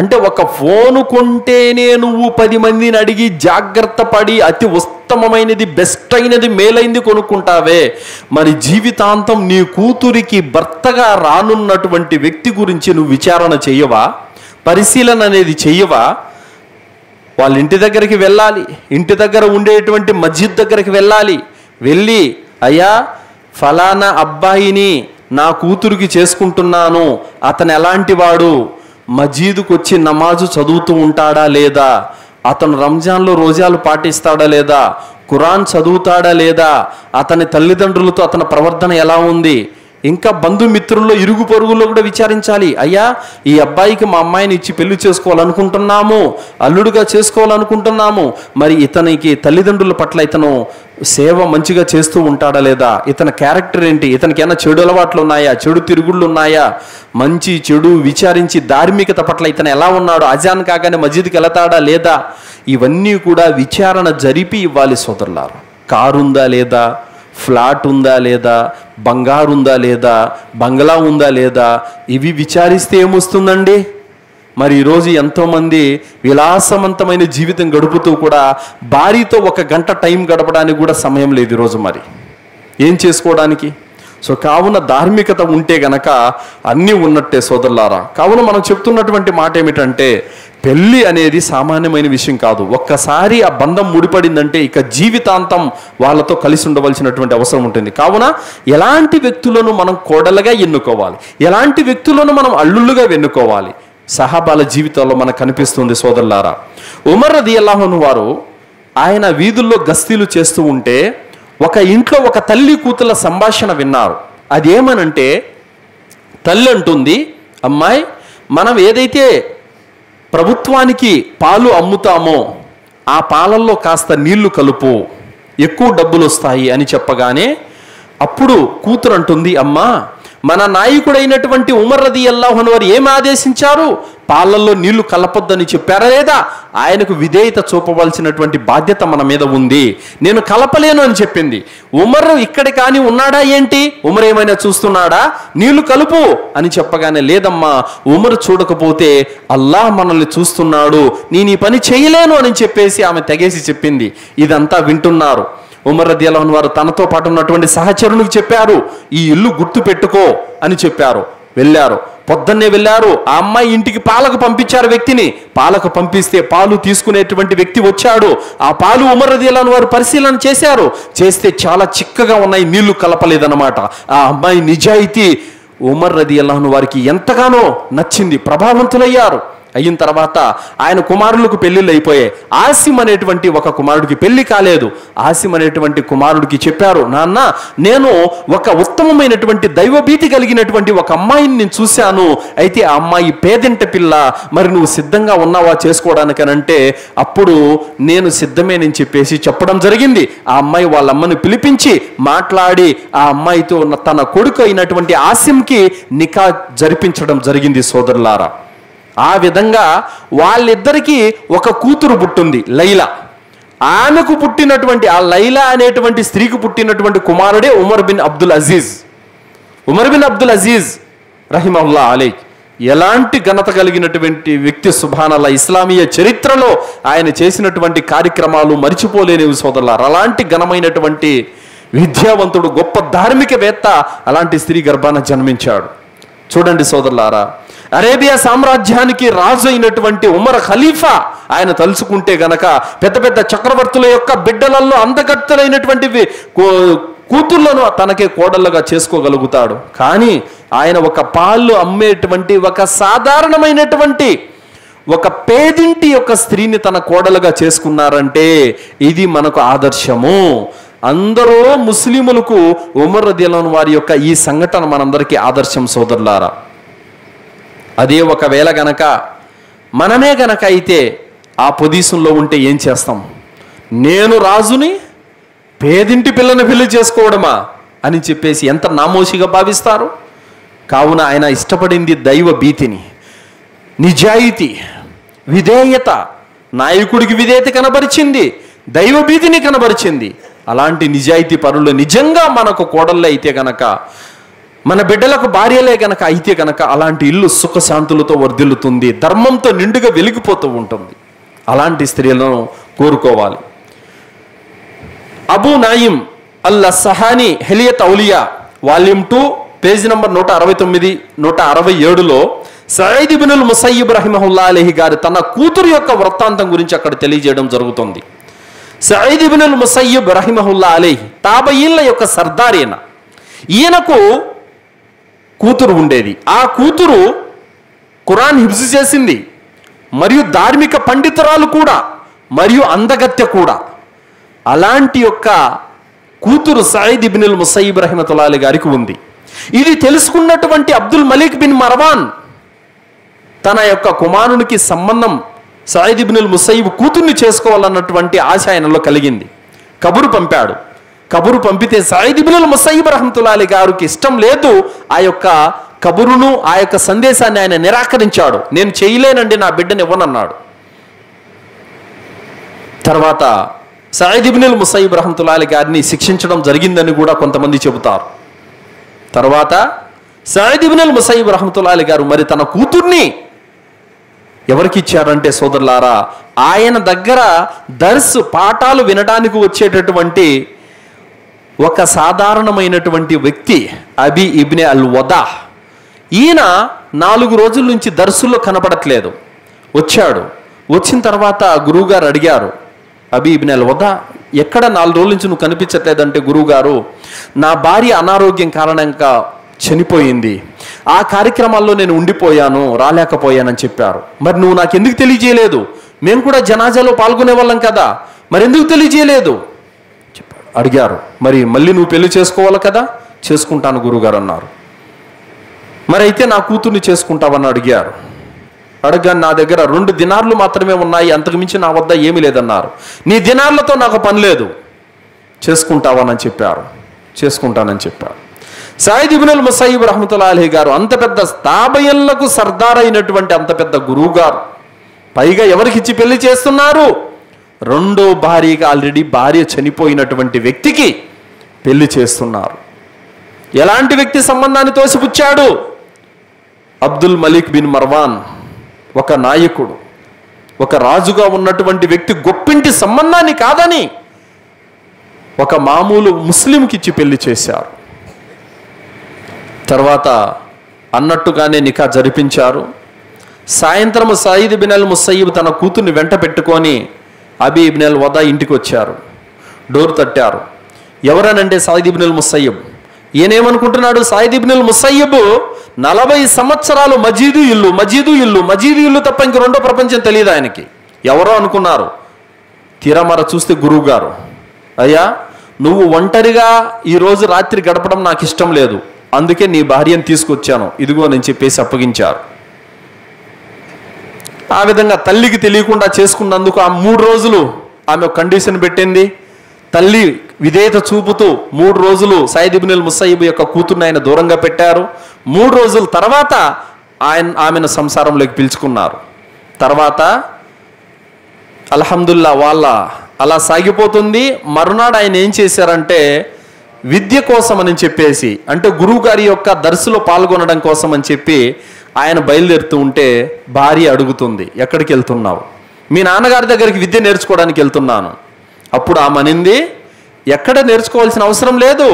అంటే ఒక ఫోను కొంటేనే నువ్వు 10 మందిని అడిగి జాగ్రత్త పడి అతి ఉత్తమమైనది, బెస్ట్ అయినది, మేలైంది కొనుక్కుంటావే, మరి జీవితాంతం నీ కూతురికి భర్తగా రానున్నటువంటి వ్యక్తి గురించి నువ్వు విచారణ చెయ్యవా? పరిశీలన అనేది చెయ్యవా? వాళ్ళ ఇంటి దగ్గరికి వెళ్ళాలి, ఇంటి దగ్గర ఉండేటువంటి మస్జిద్ దగ్గరికి వెళ్ళాలి. వెళ్ళి, అయ్యా ఫలానా అబ్బాయిని నా కూతురికి చేసుకుంటున్నాను, అతను ఎలాంటి వాడు, మజీదుకు వచ్చి నమాజు చదువుతూ ఉంటాడా లేదా, అతను రంజాన్లో రోజాలు పాటిస్తాడా లేదా, ఖురాన్ చదువుతాడా లేదా, అతని తల్లిదండ్రులతో అతని ప్రవర్తన ఎలా ఉంది, ఇంకా బంధుమిత్రుల్లో ఇరుగు పొరుగుల్లో కూడా విచారించాలి. అయ్యా, ఈ అబ్బాయికి మా అమ్మాయిని ఇచ్చి పెళ్లి చేసుకోవాలనుకుంటున్నాము, అల్లుడుగా చేసుకోవాలనుకుంటున్నాము, మరి ఇతనికి తల్లిదండ్రుల పట్ల ఇతను సేవ మంచిగా చేస్తూ ఉంటాడా లేదా, ఇతని క్యారెక్టర్ ఏంటి, ఇతనికి ఏమైనా చెడు అలవాట్లు ఉన్నాయా, చెడు తిరుగుళ్ళు ఉన్నాయా, మంచి చెడు విచారించి ధార్మికత పట్ల ఇతను ఎలా ఉన్నాడు, అజాన్ కాగానే మస్జిద్కి వెళతాడా లేదా, ఇవన్నీ కూడా విచారణ జరిపి ఇవ్వాలి సోదరులారా. కారు ఉందా లేదా, ఫ్లాట్ ఉందా లేదా, బంగారు ఉందా లేదా, బంగ్లా ఉందా లేదా, ఇవి విచారిస్తే ఏమొస్తుందండి? మరి ఈరోజు ఎంతోమంది విలాసవంతమైన జీవితం గడుపుతూ కూడా భార్యతో 1 గంట టైం గడపడానికి కూడా సమయం లేదు ఈరోజు. మరి ఏం చేసుకోవడానికి? సో కావున ధార్మికత ఉంటే గనక అన్నీ ఉన్నట్టే సోదరులారా. కావున మనం చెప్తున్నటువంటి మాట ఏమిటంటే, పెళ్ళి అనేది సామాన్యమైన విషయం కాదు. ఒక్కసారి ఆ బంధం ముడిపడిందంటే ఇక జీవితాంతం వాళ్ళతో కలిసి ఉండవలసినటువంటి అవసరం ఉంటుంది. కావున ఎలాంటి వ్యక్తులను మనం కోడలుగా ఎన్నుకోవాలి, ఎలాంటి వ్యక్తులను మనం అల్లుళ్ళుగా ఎన్నుకోవాలి, సహాబాల జీవితాల్లో మనకు కనిపిస్తుంది సోదరులారా. ఉమర్ రదియల్లాహు అన్హు వారు ఆయన వీధుల్లో గస్తీలు చేస్తూ ఉంటే ఒక ఇంట్లో ఒక తల్లి కూతుల సంభాషణ విన్నారు. అదేమనంటే, తల్లి అంటుంది, అమ్మాయి, మనం ఏదైతే ప్రభుత్వానికి పాలు అమ్ముతామో ఆ పాలల్లో కాస్త నీళ్లు కలుపు, ఎక్కువ డబ్బులు వస్తాయి అని చెప్పగానే అప్పుడు కూతురు అంటుంది, అమ్మా, మన నాయకుడైనటువంటి ఉమర్ రదియల్లాహు అన్హు వారు ఏమి ఆదేశించారు? పాలల్లో నీళ్లు కలపొద్దని చెప్పారా లేదా? ఆయనకు విధేయత చూపవలసినటువంటి బాధ్యత మన మీద ఉంది. నేను కలపలేను అని చెప్పింది. ఉమర్ ఇక్కడ కానీ ఉన్నాడా ఏంటి? ఉమర్ ఏమైనా చూస్తున్నాడా? నీళ్లు కలుపు అని చెప్పగానే, లేదమ్మా, ఉమర్ చూడకపోతే అల్లాహ్ మనల్ని చూస్తున్నాడు, నేను ఈ పని చేయలేను అని చెప్పేసి ఆమె తెగేసి చెప్పింది. ఇదంతా వింటున్నారు. ఉమర్ రదియల్లాహు అన్హు వారు తనతో పాటు ఉన్నటువంటి సహచరునికి చెప్పారు, ఈ ఇల్లు గుర్తు పెట్టుకో అని చెప్పారు. వెళ్ళారు, పొద్దున్నే వెళ్ళారు. ఆ అమ్మాయి ఇంటికి పాలకు పంపించారు వ్యక్తిని. పాలకు పంపిస్తే పాలు తీసుకునేటువంటి వ్యక్తి వచ్చాడు. ఆ పాలు ఉమర్ రదియల్లాహు అన్హు వారు పరిశీలన చేశారు. చేస్తే చాలా చిక్కగా ఉన్నాయి, నీళ్లు కలపలేదన్నమాట. ఆ అమ్మాయి నిజాయితీ ఉమర్ రదియల్లాహు అన్హు వారికి ఎంతగానో నచ్చింది, ప్రభావవంతులయ్యారు. అయిన తర్వాత ఆయన కుమారులకు పెళ్లిళ్ళు అయిపోయాయి. ఆసిం అనేటువంటి ఒక కుమారుడికి పెళ్లి కాలేదు. ఆసిం అనేటువంటి కుమారుడికి చెప్పారు, నాన్న, నేను ఒక ఉత్తమమైనటువంటి దైవభీతి కలిగినటువంటి ఒక అమ్మాయిని నేను చూశాను, అయితే ఆ అమ్మాయి పేదింట పిల్ల, మరి నువ్వు సిద్ధంగా ఉన్నావా చేసుకోవడానికనంటే, అప్పుడు నేను సిద్ధమేనని చెప్పేసి చెప్పడం జరిగింది. ఆ అమ్మాయి వాళ్ళ అమ్మని పిలిపించి మాట్లాడి ఆ అమ్మాయితో తన కొడుకు అయినటువంటి ఆసింకి నికా జరిపించడం జరిగింది సోదరులారా. ఆ విధంగా వాళ్ళిద్దరికీ ఒక కూతురు పుట్టింది, లైలా. ఆమెకు పుట్టినటువంటి ఆ లైలా అనేటువంటి స్త్రీకి పుట్టినటువంటి కుమారుడే Umar bin Abdul Aziz. Umar bin Abdul Aziz రహిమహుల్లా అలై ఎలాంటి ఘనత కలిగినటువంటి వ్యక్తి! సుబ్హానల్లాహ్. ఇస్లామీయ చరిత్రలో ఆయన చేసినటువంటి కార్యక్రమాలు మరిచిపోలేనివి సోదరులారా. అలాంటి ఘనమైనటువంటి విద్యావంతుడు, గొప్ప ధార్మికవేత్త అలాంటి స్త్రీ గర్భాన జన్మించాడు. చూడండి సోదరులారా, అరేబియా సామ్రాజ్యానికి రాజు అయినటువంటి ఉమర్ ఖలీఫా, ఆయన తలుచుకుంటే గనక పెద్ద పెద్ద చక్రవర్తుల యొక్క బిడ్డలలో అందగత్తెలైనటువంటి కూతుళ్లను తనకే కోడళ్ళగా చేసుకోగలుగుతాడు. కానీ ఆయన ఒక పాలు అమ్మేటువంటి ఒక సాధారణమైనటువంటి ఒక పేదింటి యొక్క స్త్రీని తన కోడలుగా చేసుకున్నారంటే ఇది మనకు ఆదర్శము. అందరూ ముస్లిములకు ఉమర్ రదియల్లాహు అన్హు వారి యొక్క ఈ సంఘటన మనందరికీ ఆదర్శం సోదరులారా. అదే ఒకవేళ గనక మనమే గనక అయితే ఆ పొజిషన్లో ఉంటే ఏం చేస్తాం? నేను రాజుని, పేదింటి పిల్లని పెళ్లి చేసుకోవడమా అని చెప్పేసి ఎంత నామోషిగా భావిస్తారు. కావున ఆయన ఇష్టపడింది దైవ భీతిని, నిజాయితీ, విధేయత. నాయకుడికి విధేయత కనబరిచింది, దైవ భీతిని కనబరిచింది. అలాంటి నిజాయితీ పరులు నిజంగా మనకు కోడళ్ళే అయితే గనక, మన బిడ్డలకు భార్యలే గనక అయితే గనక అలాంటి ఇల్లు సుఖశాంతులతో వర్ధిల్లుతుంది, ధర్మంతో నిండుగా వెలిగిపోతూ ఉంటుంది. అలాంటి స్త్రీలను కోరుకోవాలి. అబూ నాయిం అల్ సహానీ హెలియత్ ఔలియా వాల్యూమ్ 2 పేజ్ నంబర్ 169, 167లో సయీద్ ఇబ్నుల్ ముసయ్యిబ్ రహిమహుల్లా అలైహి గారు తన కూతురు యొక్క వృత్తాంతం గురించి అక్కడ తెలియజేయడం జరుగుతుంది. సయీద్ ఇబ్నుల్ ముసయ్యిబ్ రహిమహుల్లా అలైహి తాబయీన్ల యొక్క సర్దార్ అయిన ఈయనకు కూతురు ఉండేది. ఆ కూతురు ఖురాన్ హిఫ్జ్ చేసింది, మరియు ధార్మిక పండితురాలు కూడా, మరియు అందగత్య కూడా. అలాంటి యొక్క కూతురు సయీద్ ఇబ్నుల్ ముసయ్యిబ్ రహిమతుల్లాహి గారికి ఉంది. ఇది తెలుసుకున్నటువంటి అబ్దుల్ మలిక్ బిన్ మర్వాన్ తన యొక్క కుమారునికి సంబంధం సయీద్ ఇబ్నుల్ ముసయ్యిబ్ కూతుర్ని చేసుకోవాలన్నటువంటి ఆశ ఆయనలో కలిగింది. కబురు పంపాడు. కబురు పంపితే సయీద్ ఇబ్నుల్ ముసయ్యిబ్ రహిమతుల్లాహి గారికి ఇష్టం లేదు. ఆ యొక్క కబురును, ఆ యొక్క సందేశాన్ని ఆయన నిరాకరించాడు. నేను చేయలేనండి, నా బిడ్డని ఇవ్వనన్నాడు. తర్వాత సయీద్ ఇబ్నుల్ ముసయ్యిబ్ రహిమతుల్లాహి గారిని శిక్షించడం జరిగిందని కూడా కొంతమంది చెబుతారు. తర్వాత సయీద్ ఇబ్నుల్ ముసయ్యిబ్ రహిమతుల్లాహి గారు మరి తన కూతుర్ని ఎవరికి ఇచ్చారంటే సోదరులారా, ఆయన దగ్గర దర్స్ పాఠాలు వినడానికి వచ్చేటటువంటి ఒక సాధారణమైనటువంటి వ్యక్తి అబీ ఇబ్నే అల్ వదా. ఈయన 4 రోజుల నుంచి దర్సుల్లో కనపడట్లేదు. వచ్చాడు. వచ్చిన తర్వాత గురువుగారు అడిగారు, అబీ ఇబ్నే అల్ వదా, ఎక్కడ 4 రోజుల నుంచి నువ్వు కనిపించట్లేదంటే, గురువుగారు నా భార్య అనారోగ్యం కారణంగా చనిపోయింది, ఆ కార్యక్రమాల్లో నేను ఉండిపోయాను, రాలేకపోయానని చెప్పారు. మరి నువ్వు నాకు ఎందుకు తెలియజేయలేదు? మేము కూడా జనాజాలో పాల్గొనే వాళ్ళం కదా, మరి ఎందుకు తెలియజేయలేదు చెప్పాడు. అడిగారు, మరి మళ్ళీ నువ్వు పెళ్లి చేసుకోవాలి కదా? చేసుకుంటాను గురువుగారు అన్నారు. మరి అయితే నా కూతుర్ని చేసుకుంటావని అడిగారు. అడగని నా దగ్గర 2 దినార్లు మాత్రమే ఉన్నాయి, అంతకుమించి నా వద్ద ఏమీ లేదన్నారు. నీ దినార్లతో నాకు పని లేదు, చేసుకుంటావని చెప్పారు. చేసుకుంటానని చెప్పారు. సయీద్ ఇబ్నుల్ ముసయ్యిబ్ రహిమతుల్లాహి గారు అంత పెద్ద 50 ఏళ్లకు సర్దార్ అయినటువంటి అంత పెద్ద గురువు గారు, పైగా ఎవరికిచ్చి పెళ్లి చేస్తున్నారు? 2వ భార్యగా ఆల్రెడీ భార్య చనిపోయినటువంటి వ్యక్తికి పెళ్లి చేస్తున్నారు. ఎలాంటి వ్యక్తి సంబంధాన్ని తోసిపుచ్చాడు? అబ్దుల్ మలిక్ బిన్ మర్వాన్, ఒక నాయకుడు, ఒక రాజుగా ఉన్నటువంటి వ్యక్తి గొప్పింటి సంబంధాన్ని కాదని ఒక మామూలు ముస్లింకి ఇచ్చి పెళ్లి చేశారు. తర్వాత అన్నట్టుగానే నికా జరిపించారు. సాయంత్రం సయీద్ ఇబ్నుల్ ముసయ్యిబ్ తన కూతుర్ని వెంట పెట్టుకొని అబీ ఇబ్నే అల్ వదా ఇంటికి వచ్చారు. డోర్ తట్టారు. ఎవరనంటే సయీద్ ఇబ్నుల్ ముసయ్యిబ్. ఈయనేమనుకుంటున్నాడు? సయీద్ ఇబ్నుల్ ముసయ్యిబ్ 40 సంవత్సరాలు మజీదు ఇల్లు తప్ప ఇంక రెండో ప్రపంచం తెలియదు ఆయనకి. ఎవరో అనుకున్నారు. తీరమర చూస్తే గురువు గారు, అయ్యా నువ్వు ఒంటరిగా ఈరోజు రాత్రి గడపడం నాకు ఇష్టం లేదు, అందుకే నీ భార్యను తీసుకొచ్చాను, ఇదిగో అని చెప్పేసి అప్పగించారు. ఆ విధంగా తల్లికి తెలియకుండా చేసుకున్నందుకు ఆ 3 రోజులు ఆమె కండిషన్ పెట్టింది. తల్లి విధేయత చూపుతూ 3 రోజులు సయీద్ ఇబ్నుల్ ముసయ్యిబ్ యొక్క కూతుర్ని ఆయన దూరంగా పెట్టారు. 3 రోజుల తర్వాత ఆమెను సంసారంలోకి పిలుచుకున్నారు. తర్వాత అల్హమ్దుల్లా వాళ్ళ అలా సాగిపోతుంది. మరునాడు ఆయన ఏం చేశారంటే, విద్య కోసం అని చెప్పేసి, అంటే గురువు గారి యొక్క దర్సులో పాల్గొనడం కోసం అని చెప్పి ఆయన బయలుదేరుతూ ఉంటే భార్య అడుగుతుంది, ఎక్కడికి వెళ్తున్నావు? మీ నాన్నగారి దగ్గరికి విద్య నేర్చుకోవడానికి వెళ్తున్నాను. అప్పుడు ఆమె అనింది, ఎక్కడ నేర్చుకోవాల్సిన అవసరం లేదు,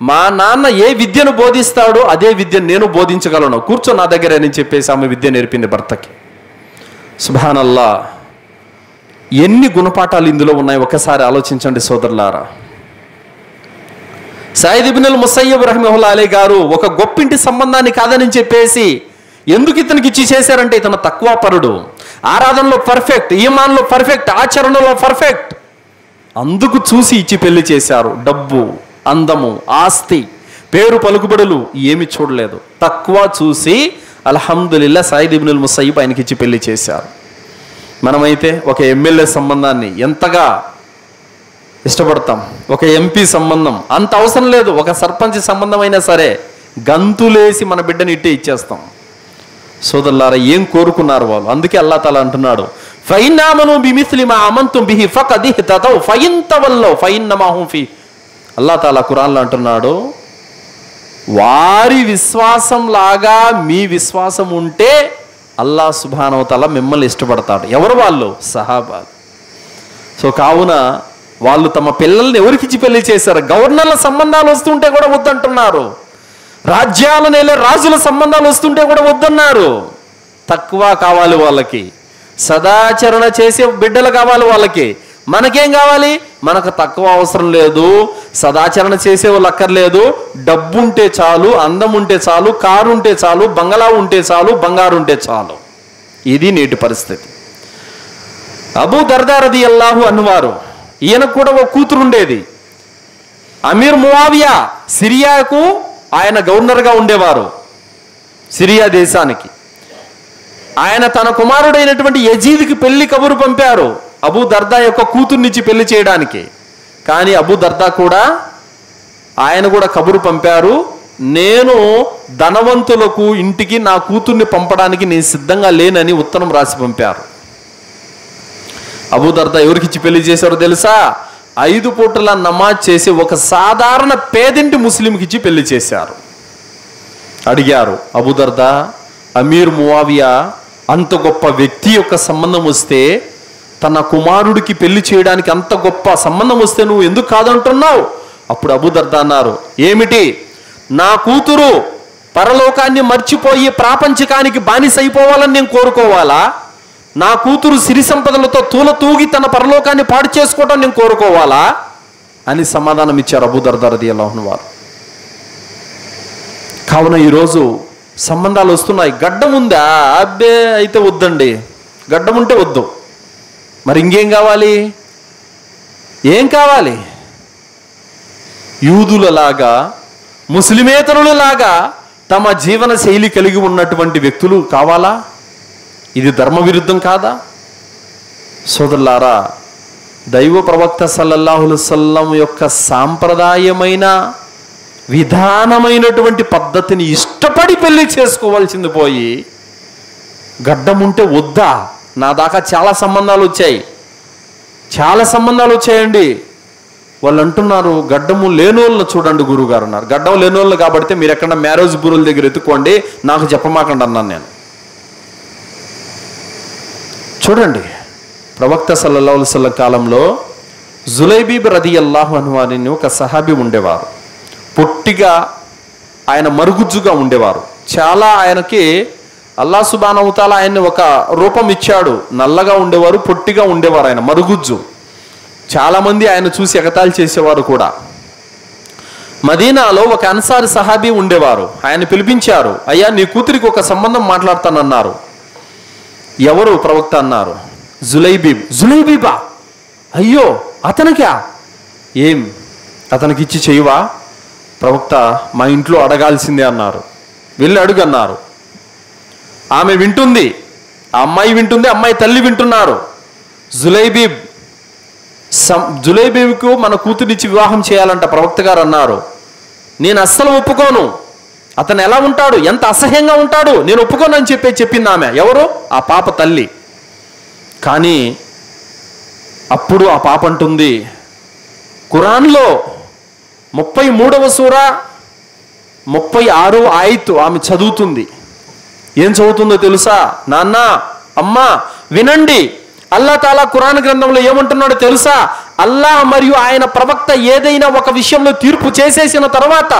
మా నాన్న ఏ విద్యను బోధిస్తాడో అదే విద్యను నేను బోధించగలను, కూర్చో నా దగ్గర అని చెప్పేసి ఆమె విద్య నేర్పింది భర్తకి. సుబ్హానల్లా, ఎన్ని గుణపాఠాలు ఇందులో ఉన్నాయి ఒకసారి ఆలోచించండి సోదరులారా. సయీద్ ఇబ్నుల్ ముసయ్యిబ్ రహిమహుల్లాహి గారు ఒక గొప్పింటి సంబంధాన్ని కాదని చెప్పేసి ఎందుకు ఇతనికి ఇచ్చి చేశారంటే, ఇతను తక్వాపరుడు, ఆరాధనలో పర్ఫెక్ట్, ఈమాన్లో పర్ఫెక్ట్, ఆచరణలో పర్ఫెక్ట్, అందుకు చూసి ఇచ్చి పెళ్లి చేశారు. డబ్బు, అందము, ఆస్తి, పేరు, పలుకుబడులు ఏమి చూడలేదు, తక్కువ చూసి అల్హమ్దులిల్లా సయీద్ ఇబ్నుల్ ముసయ్యిబ్ ఆయనకి ఇచ్చి పెళ్లి చేశారు. మనమైతే ఒక ఎమ్మెల్యే సంబంధాన్ని ఎంతగా ఇష్టపడతాం, ఒక ఎంపీ సంబంధం అంత అవసరం లేదు, ఒక సర్పంచ్ సంబంధం అయినా సరే గంతులేసి మన బిడ్డని ఇట్టే ఇచ్చేస్తాం. సోదరులారా, ఏం కోరుకున్నారు వాళ్ళు? అందుకే అల్లాహ్ తాలా అంటున్నాడు, ఫైన్ ఆమను బిమిస్లి మా అమంతుం బిహి ఫఖద్ ఇహ్తదౌ ఫైన్ తవల్లౌ ఫైన్నమా హుం ఫీ. అల్లాహ్ తాలా ఖురాన్లో అంటున్నాడు, వారి విశ్వాసం లాగా మీ విశ్వాసం ఉంటే అల్లాహ్ సుబ్హానహు వ తఆలా మిమ్మల్ని ఇష్టపడతాడు. ఎవరు వాళ్ళు? సహాబాలు. సో కావున వాళ్ళు తమ పిల్లల్ని ఎవరికిచ్చి పెళ్లి చేశారు? గవర్నర్ల సంబంధాలు వస్తుంటే కూడా వద్దంటున్నారు, రాజ్యాల నేలే రాజుల సంబంధాలు వస్తుంటే కూడా వద్దన్నారు. తక్కువ కావాలి వాళ్ళకి, సదాచరణ చేసే బిడ్డలు కావాలి వాళ్ళకి, మనకేం కావాలి? మనకు తక్కువ అవసరం లేదు, సదాచరణ చేసే వాళ్ళు అక్కర్లేదు, డబ్బు ఉంటే చాలు, అందం ఉంటే చాలు, కారు ఉంటే చాలు, బంగళా ఉంటే చాలు, బంగారు ఉంటే చాలు. ఇది నేటి పరిస్థితి. అబూ దర్దా రదియల్లాహు అన్హు, ఈయనకు కూడా ఒక కూతురు ఉండేది. అమీర్ ముఆవియా, సిరియాకు ఆయన గవర్నర్గా ఉండేవారు, సిరియా దేశానికి. ఆయన తన కుమారుడైనటువంటి యజీద్కి పెళ్లి కబురు పంపారు అబూ దర్దా యొక్క కూతుర్నిచ్చి పెళ్లి చేయడానికి. కానీ అబూ దర్దా కూడా ఆయన కూడా కబురు పంపారు, నేను ధనవంతులకు ఇంటికి నా కూతుర్ని పంపడానికి నేను సిద్ధంగా లేనని ఉత్తరం రాసి పంపారు. అబూ దర్దా ఎవరికిచ్చి పెళ్లి చేశారో తెలుసా? 5 పూటల నమాజ్ చేసి ఒక సాధారణ పేదింటి ముస్లింకి ఇచ్చి పెళ్లి చేశారు. అడిగారు అబూ దర్దా, అమీర్ ముఆవియా అంత గొప్ప వ్యక్తి యొక్క సంబంధం వస్తే, తన కుమారుడికి పెళ్లి చేయడానికి అంత గొప్ప సంబంధం వస్తే నువ్వు ఎందుకు కాదంటున్నావు? అప్పుడు అబూ దర్దా అన్నారు, ఏమిటి, నా కూతురు పరలోకాన్ని మర్చిపోయి ప్రాపంచికానికి బానిస అయిపోవాలని నేను కోరుకోవాలా? నా కూతురు సిరి సంపదలతో తూగి తన పరలోకాన్ని పాడు చేసుకోవడం నేను కోరుకోవాలా అని సమాధానం ఇచ్చారు అబూ దర్దా రదియల్లాహు అన్హు వారు. కావున ఈరోజు సంబంధాలు వస్తున్నాయి. గడ్డం ఉందా? అబ్బే అయితే వద్దండి, గడ్డం ఉంటే వద్దు. మరి ఇంకేం కావాలి? ఏం కావాలి? యూదులలాగా, ముస్లిమేతరులలాగా తమ జీవన శైలి కలిగి ఉన్నటువంటి వ్యక్తులు కావాలా? ఇది ధర్మ విరుద్ధం కాదా? సోదరులారా, దైవ ప్రవక్త సల్లల్లాహు అలైహి వసల్లం యొక్క సాంప్రదాయమైన విధానమైనటువంటి పద్ధతిని ఇష్టపడి పెళ్లి చేసుకోవాల్సింది పోయి గడ్డం ఉంటే వద్దా? నా దాకా చాలా సంబంధాలు వచ్చాయండి. వాళ్ళు అంటున్నారు, గడ్డము లేనోళ్ళను చూడండి గురువుగారు అన్నారు. గడ్డం లేనోళ్ళు కాబట్టి మీరు ఎక్కడ మ్యారేజ్ బ్యూరోల దగ్గర ఎత్తుకోండి, నాకు చెప్పమాకండి అన్నాను నేను. చూడండి, ప్రవక్త సల్లల్లాహు అలైహి వసల్లం కాలంలో జులైబీబ్ రదియల్లాహు అన్హు అని ఒక సహాబీ ఉండేవారు. పొట్టిగా, ఆయన మరుగుజ్జుగా ఉండేవారు. చాలా ఆయనకి అల్లాహ్ సుబ్హానహు వ తఆలా ఆయన్ని ఒక రూపం ఇచ్చాడు. నల్లగా ఉండేవారు, పొట్టిగా ఉండేవారు, ఆయన మరుగుజ్జు. చాలామంది ఆయన చూసి ఎగతాళి చేసేవారు కూడా. మదీనాలో ఒక అన్సారీ సహాబీ ఉండేవారు. ఆయన పిలిపించారు, అయ్యా నీ కూతురికి ఒక సంబంధం మాట్లాడతానన్నారు. ఎవరు? ప్రవక్త అన్నారు, జులైబీబ్. జులైబీబా? అయ్యో అతనికా? ఏం అతనికి ఇచ్చి చేయవా? ప్రవక్త, మా ఇంట్లో అడగాల్సిందే అన్నారు. వెళ్ళి అడుగు అన్నారు. ఆమె వింటుంది, ఆ అమ్మాయి వింటుంది, అమ్మాయి తల్లి వింటున్నారు. జులైబీబ్కు మన కూతురిచ్చి వివాహం చేయాలంట. ప్రవక్త గారు అన్నారు, నేను అస్సలు ఒప్పుకోను. అతను ఎలా ఉంటాడు, ఎంత అసహ్యంగా ఉంటాడు, నేను ఒప్పుకోను అని చెప్పింది ఆమె. ఎవరు? ఆ పాప తల్లి. కానీ అప్పుడు ఆ పాప అంటుంది, ఖురాన్లో 33వ సూరా 36వ ఆయతు ఆమె చదువుతుంది. ఏం చదువుతుందో తెలుసా? నాన్న, అమ్మ వినండి, అల్లాహ్ తాలా ఖురాన్ గ్రంథంలో ఏమంటున్నాడో తెలుసా? అల్లాహ్ మరియు ఆయన ప్రవక్త ఏదైనా ఒక విషయంలో తీర్పు చేసేసిన తర్వాత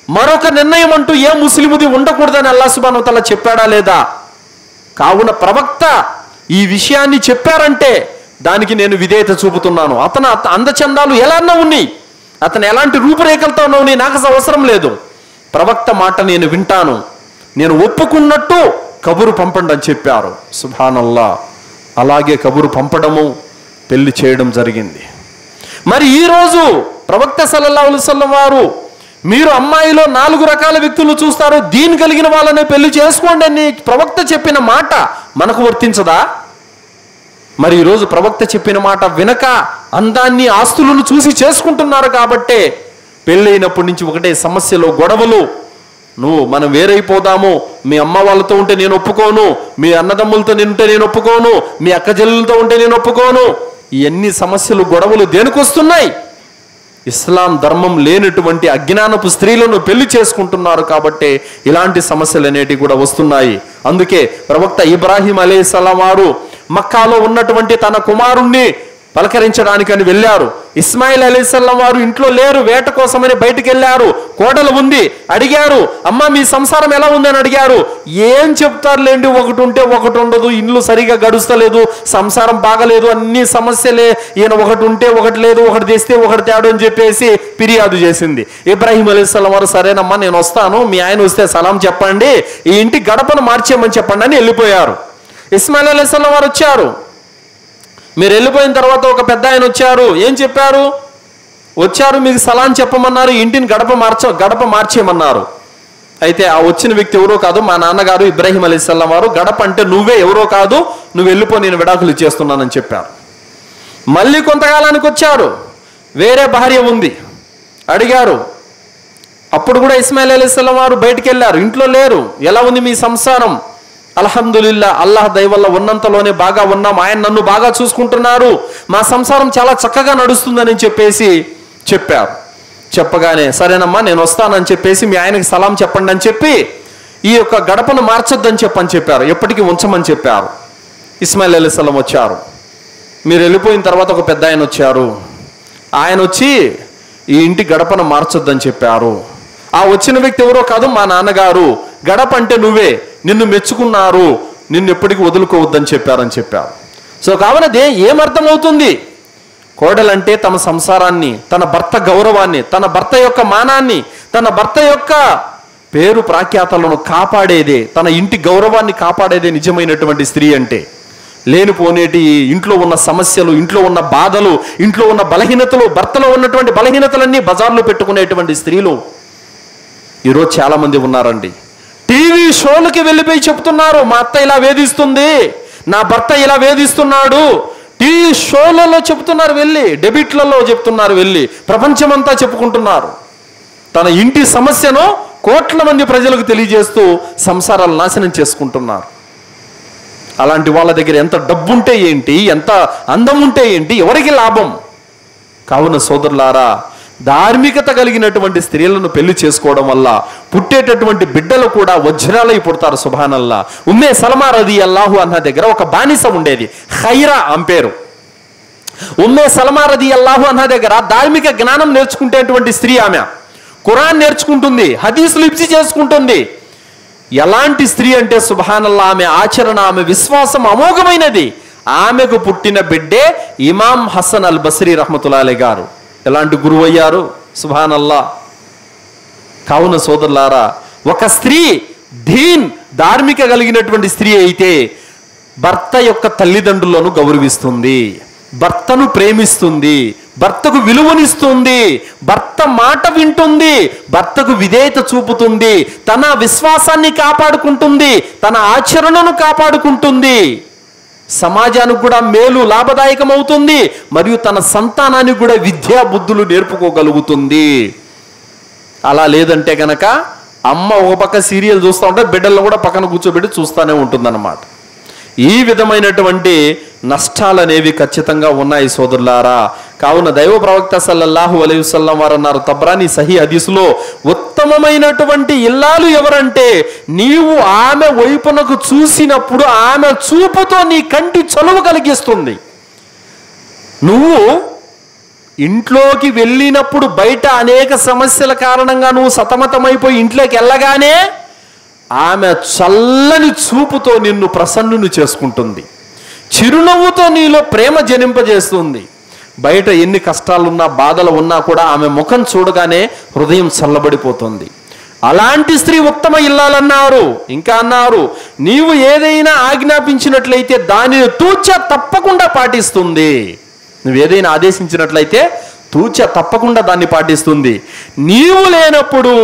మరొక నిర్ణయం అంటూ ఏ ముస్లిముది ఉండకూడదని అల్లాహ్ సుబ్హానహు వ తఆలా చెప్పాడా లేదా? కావున ప్రవక్త ఈ విషయాన్ని చెప్పారంటే దానికి నేను విధేయత చూపుతున్నాను. అతను అందచందాలు ఎలాన్నా ఉన్నాయి, అతను ఎలాంటి రూపురేఖలతో ఉన్నాయి, నాకు అవసరం లేదు. ప్రవక్త మాట నేను వింటాను, నేను ఒప్పుకున్నట్టు కబురు పంపండి అని చెప్పారు. సుబ్హానల్లాహ్. అలాగే కబురు పంపడము, పెళ్లి చేయడం జరిగింది. మరి ఈరోజు ప్రవక్త సల్లల్లాహు అలైహి వసల్లం వారు, మీరు అమ్మాయిలో 4 రకాల వ్యక్తులు చూస్తారు, దీని కలిగిన వాళ్ళనే పెళ్లి చేసుకోండి అని ప్రవక్త చెప్పిన మాట మనకు వర్తించదా? మరి ఈరోజు ప్రవక్త చెప్పిన మాట వినక అందాన్ని, ఆస్తులను చూసి చేసుకుంటున్నారు. కాబట్టే పెళ్ళైనప్పటి నుంచి ఒకటే సమస్యలు, గొడవలు. మనం వేరైపోదాము, మీ అమ్మ వాళ్ళతో ఉంటే నేను ఒప్పుకోను, మీ అన్నదమ్ములతో ఉంటే నేను ఒప్పుకోను, మీ అక్క చెల్లెలతో ఉంటే నేను ఒప్పుకోను. ఇవన్నీ సమస్యలు, గొడవలు దేనికి వస్తున్నాయి? ఇస్లాం ధర్మం లేనటువంటి అజ్ఞానపు స్త్రీలను పెళ్లి చేసుకుంటున్నారు కాబట్టి ఇలాంటి సమస్యలు అనేటివి కూడా వస్తున్నాయి. అందుకే ప్రవక్త ఇబ్రాహీం అలైహిస్సలాం వారు మక్కాలో ఉన్నటువంటి తన కుమారుణ్ణి పలకరించడానికని వెళ్ళారు. ఇస్మాయిల్ అలైహిస్సలాం వారు ఇంట్లో లేరు, వేట కోసమని బయటికి వెళ్ళారు. కోడలు ఉంది, అడిగారు, అమ్మ మీ సంసారం ఎలా ఉందని అడిగారు. ఏం చెప్తారులేండి, ఒకటి ఉంటే ఒకటి ఉండదు, ఇల్లు సరిగా గడుస్తలేదు, సంసారం బాగలేదు, అన్ని సమస్యలే, ఈయన ఒకటి ఉంటే ఒకటి లేదు, ఒకటి తెస్తే ఒకటి తేడు అని చెప్పేసి ఫిర్యాదు చేసింది. ఇబ్రాహీం అలైహిస్సలాం వారు సరేనమ్మా నేను వస్తాను, మీ ఆయన వస్తే సలాం చెప్పండి, ఈ ఇంటి గడపను మార్చేయమని చెప్పండి అని వెళ్ళిపోయారు. ఇస్మాయిల్ అలైహిస్సలాం వారు వచ్చారు. మీరు వెళ్ళిపోయిన తర్వాత ఒక పెద్ద ఆయన వచ్చారు. ఏం చెప్పారు? వచ్చారు, మీకు సలాం చెప్పమన్నారు, ఇంటిని గడప మార్చేయమన్నారు. అయితే ఆ వచ్చిన వ్యక్తి ఎవరో కాదు, మా నాన్నగారు ఇబ్రాహీం అలైహిస్సలాం వారు. గడప అంటే నువ్వే, ఎవరో కాదు, నువ్వు వెళ్ళిపో, నేను విడాకులు ఇచ్చేస్తున్నానని చెప్పారు. మళ్ళీ కొంతకాలానికి వచ్చారు, వేరే భార్య ఉంది, అడిగారు. అప్పుడు కూడా ఇస్మాయిల్ అలైహిస్సలాం వారు బయటికి వెళ్ళారు, ఇంట్లో లేరు. ఎలా ఉంది మీ సంసారం? అల్హమ్దులిల్లా, అల్లాహ్ దయ వల్ల ఉన్నంతలోనే బాగా ఉన్నాం, ఆయన నన్ను బాగా చూసుకుంటున్నారు, మా సంసారం చాలా చక్కగా నడుస్తుందని చెప్పేసి చెప్పారు. చెప్పగానే సరేనమ్మా నేను వస్తానని చెప్పేసి మీ ఆయనకి సలాం చెప్పండి అని చెప్పి ఈ యొక్క గడపను మార్చొద్దని చెప్పారు, ఎప్పటికీ ఉంచమని చెప్పారు. ఇస్మాయిల్ అలైహిస్సలాం వచ్చారు. మీరు వెళ్ళిపోయిన తర్వాత ఒక పెద్ద ఆయన వచ్చారు. ఆయన వచ్చి ఈ ఇంటి గడపను మార్చొద్దని చెప్పారు. ఆ వచ్చిన వ్యక్తి ఎవరో కాదు, మా నాన్నగారు. గడప అంటే నువ్వే, నిన్ను మెచ్చుకున్నారు, నిన్ను ఎప్పటికీ వదులుకోవద్దని చెప్పారు. సో కావున ఏమర్థమవుతుంది? కోడలంటే తమ సంసారాన్ని, తన భర్త గౌరవాన్ని, తన భర్త యొక్క మానాన్ని, తన భర్త యొక్క పేరు ప్రాఖ్యాతలను కాపాడేదే, తన ఇంటి గౌరవాన్ని కాపాడేదే నిజమైనటువంటి స్త్రీ అంటే. లేనిపోనేటి ఇంట్లో ఉన్న సమస్యలు, ఇంట్లో ఉన్న బాధలు, ఇంట్లో ఉన్న బలహీనతలు, భర్తలో ఉన్నటువంటి బలహీనతలన్నీ బజార్లో పెట్టుకునేటువంటి స్త్రీలు ఈరోజు చాలా మంది ఉన్నారండి. టీవీ షోలకి వెళ్ళిపోయి చెప్తున్నారు, మా అత్త ఇలా వేధిస్తుంది, నా భర్త ఇలా వేధిస్తున్నాడు. టీవీ షోలలో చెప్తున్నారు, వెళ్ళి డెబిట్లలో చెప్తున్నారు, వెళ్ళి ప్రపంచమంతా చెప్పుకుంటున్నారు. తన ఇంటి సమస్యను కోట్ల మంది ప్రజలకు తెలియజేస్తూ సంసారాలు నాశనం చేసుకుంటున్నారు. అలాంటి వాళ్ళ దగ్గర ఎంత డబ్బు ఉంటే ఏంటి, ఎంత అందం ఉంటే ఏంటి, ఎవరికి లాభం? కావున సోదరులారా, ధార్మికత కలిగినటువంటి స్త్రీలను పెళ్లి చేసుకోవడం వల్ల పుట్టేటటువంటి బిడ్డలు కూడా వజ్రాలై పుడతారు. సుబ్హానల్లా. ఉమ్మే సల్మా రదియల్లాహు అన్హా దగ్గర ఒక బానిస ఉండేది, ఖైరా అని పేరు. ఉమ్మే సల్మా రదియల్లాహు అన్హా దగ్గర ధార్మిక జ్ఞానం నేర్చుకునేటువంటి స్త్రీ ఆమె. ఖురాన్ నేర్చుకుంటుంది, హదీసులు ఇప్సి చేసుకుంటుంది. ఎలాంటి స్త్రీ అంటే సుబ్హానల్లా, ఆమె ఆచరణ, ఆమె విశ్వాసం అమోఘమైనది. ఆమెకు పుట్టిన బిడ్డే ఇమాం హసన్ అల్ బస్రీ రహ్మతుల్లాహి అలైహి గారు. ఎలాంటి గురువు అయ్యారు! సుబ్హానల్లా. కావున సోదరులారా, ఒక స్త్రీ ధార్మిక కలిగినటువంటి స్త్రీ అయితే భర్త యొక్క తల్లిదండ్రులను గౌరవిస్తుంది, భర్తను ప్రేమిస్తుంది, భర్తకు విలువనిస్తుంది, భర్త మాట వింటుంది, భర్తకు విధేయత చూపుతుంది, తన విశ్వాసాన్ని కాపాడుకుంటుంది, తన ఆచరణను కాపాడుకుంటుంది, సమాజానికి కూడా మేలు లాభదాయకం అవుతుంది, మరియు తన సంతానానికి కూడా విద్యా బుద్ధులు నేర్పుకోగలుగుతుంది. అలా లేదంటే గనక అమ్మ ఒక పక్క సీరియల్ చూస్తూ ఉంటే బిడ్డలను కూడా పక్కన కూర్చోబెట్టి చూస్తూనే ఉంటుందన్నమాట. ఈ విధమైనటువంటి నష్టాలు అనేవి ఖచ్చితంగా ఉన్నాయి సోదరులారా. కావున దైవ ప్రవక్త సల్లల్లాహు అలైహి వసల్లం వారు అన్నారు, తబ్రానీ సహీ హదీసులో, ఉత్తమమైనటువంటి ఇల్లాలు ఎవరంటే నీవు ఆమె వైపునకు చూసినప్పుడు ఆమె చూపుతో నీ కంటి చలువ కలిగిస్తుంది. నువ్వు ఇంట్లోకి వెళ్ళినప్పుడు బయట అనేక సమస్యల కారణంగా నువ్వు సతమతమైపోయి ఇంట్లోకి వెళ్ళగానే ఆమె చల్లని చూపుతో నిన్ను ప్రసన్నుని చేసుకుంటుంది, చిరునవ్వుతో నీలో ప్రేమ జనింపజేస్తుంది. బయట ఎన్ని కష్టాలున్నా బాధలు ఉన్నా కూడా ఆమె ముఖం చూడగానే హృదయం చల్లబడిపోతుంది. అలాంటి స్త్రీ ఉత్తమ ఇల్లాలన్నారు. ఇంకా అన్నారు, నీవు ఏదైనా ఆజ్ఞాపించినట్లయితే దానిని తూచా తప్పకుండా పాటిస్తుంది. నువ్వు ఏదైనా ఆదేశించినట్లయితే తూచా తప్పకుండా దాన్ని పాటిస్తుంది. నీవు లేనప్పుడు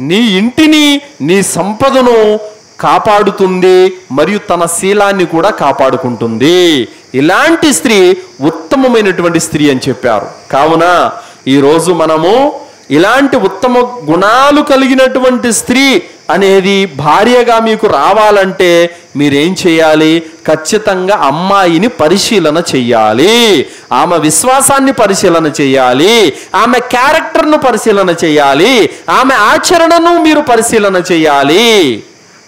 నీ ఇంటిని, నీ సంపదను కాపాడుతుంది, మరియు తన శీలాన్ని కూడా కాపాడుకుంటుంది. ఇలాంటి స్త్రీ ఉత్తమమైనటువంటి స్త్రీ అని చెప్పారు. కావున ఈరోజు మనము ఇలాంటి ఉత్తమ గుణాలు కలిగినటువంటి స్త్రీ అనేది భార్యగా మీకు రావాలంటే మీరేం చేయాలి? ఖచ్చితంగా అమ్మాయిని పరిశీలన చెయ్యాలి, ఆమె విశ్వాసాన్ని పరిశీలన చేయాలి, ఆమె క్యారెక్టర్ను పరిశీలన చేయాలి, ఆమె ఆచరణను మీరు పరిశీలన చేయాలి.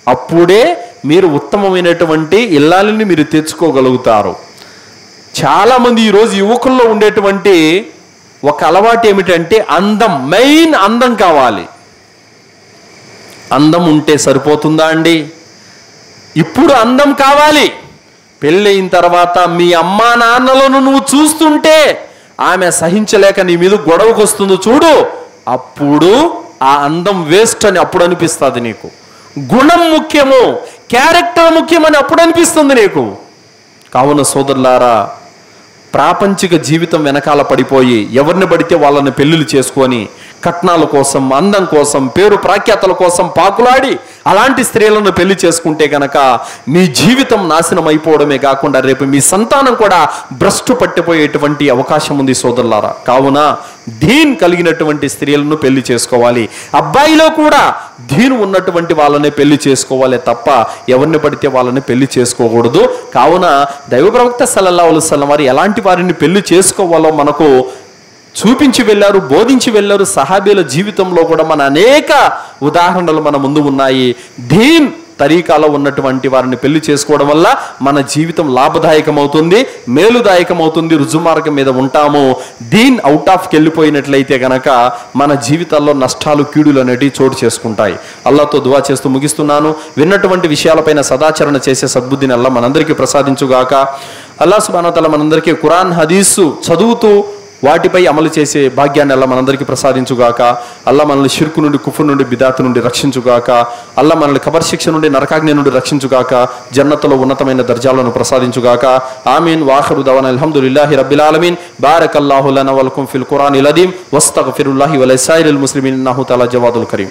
అప్పుడే మీరు ఉత్తమమైనటువంటి ఇల్లాలని మీరు తెచ్చుకోగలుగుతారు. చాలామంది ఈరోజు యువకుల్లో ఉండేటువంటి ఒక అలవాటు ఏమిటంటే అందం, మెయిన్ అందం కావాలి. అందం ఉంటే సరిపోతుందా అండి? ఇప్పుడు అందం కావాలి. పెళ్ళయిన తర్వాత మీ అమ్మా నాన్నలను నువ్వు చూస్తుంటే ఆమె సహించలేక నీ మీద గొడవకు వస్తుంది చూడు, అప్పుడు ఆ అందం వేస్ట్ అని అప్పుడు అనిపిస్తుంది నీకు. గుణం ముఖ్యము, క్యారెక్టర్ ముఖ్యమని అప్పుడు అనిపిస్తుంది నీకు. కావున సోదరులారా, ప్రాపంచిక జీవితం వెనకాల పడిపోయి ఎవరిని పడితే వాళ్ళని పెళ్ళిళ్ళు చేసుకొని కట్నాల కోసం, అందం కోసం, పేరు ప్రాఖ్యాతల కోసం పాకులాడి అలాంటి స్త్రీలను పెళ్లి చేసుకుంటే కనుక మీ జీవితం నాశనం అయిపోవడమే కాకుండా రేపు మీ సంతానం కూడా భ్రష్టు పట్టిపోయేటువంటి అవకాశం ఉంది సోదరులారా. కావున దీన్ కలిగినటువంటి స్త్రీలను పెళ్లి చేసుకోవాలి. అబ్బాయిలో కూడా దీన్ ఉన్నటువంటి వాళ్ళని పెళ్లి చేసుకోవాలి తప్ప ఎవరిని పడితే వాళ్ళని పెళ్లి చేసుకోకూడదు. కావున దైవ ప్రవక్త సల్లల్లాహు అలైహి వసల్లం వారు ఎలాంటి వారిని పెళ్లి చేసుకోవాలో మనకు చూపించి వెళ్ళారు, బోధించి వెళ్ళారు. సహాబీల జీవితంలో కూడా మన అనేక ఉదాహరణలు మన ముందు ఉన్నాయి. దీన్ తరీకాలో ఉన్నటువంటి వారిని పెళ్లి చేసుకోవడం వల్ల మన జీవితం లాభదాయకమవుతుంది, మేలుదాయకమవుతుంది, రుజుమార్గం మీద ఉంటాము. దీన్ అవుట్ ఆఫ్కి వెళ్ళిపోయినట్లయితే కనుక మన జీవితాల్లో నష్టాలు, కీడులు అనేటివి చోటు చేసుకుంటాయి. అల్లాహ్తో దువా చేస్తూ ముగిస్తున్నాను. విన్నటువంటి విషయాలపైన సదాచరణ చేసే సద్బుద్ధిని అల్లాహ్ మనందరికీ ప్రసాదించుగాక. అల్లాహ్ సుబ్హానహు వ తఆలా మనందరికీ ఖురాన్, హదీసు చదువుతూ వాటిపై అమలు చేసే భాగ్యాన్ని అల్లాహ్ మనందరికీ ప్రసాదించుగాక. అల్లాహ్ మనల్ని షిర్కు నుండి, కుఫ్ర్ నుండి, బిదాత్ నుండి రక్షించుగాక. అల్లాహ్ మనల్ని ఖబర్ శిక్ష నుండి, నరకాగ్ని నుండి రక్షించుగాక. జన్నతులో ఉన్నతమైన దర్జాలను ప్రసాదించుగాక. ఆమీన్. వాఖిరు దవానా అల్హమ్దులిల్లాహి రబ్బిల్ ఆలమీన్. బారకల్లాహు లనా వలకుం ఫిల్ ఖురానిల్ అదీమ్ వస్తగ్ఫిరుల్లాహి వలిసాయిరిల్ ముస్లిమీన్ ఇన్నహు తఆలా జవాదుల్ కరీం.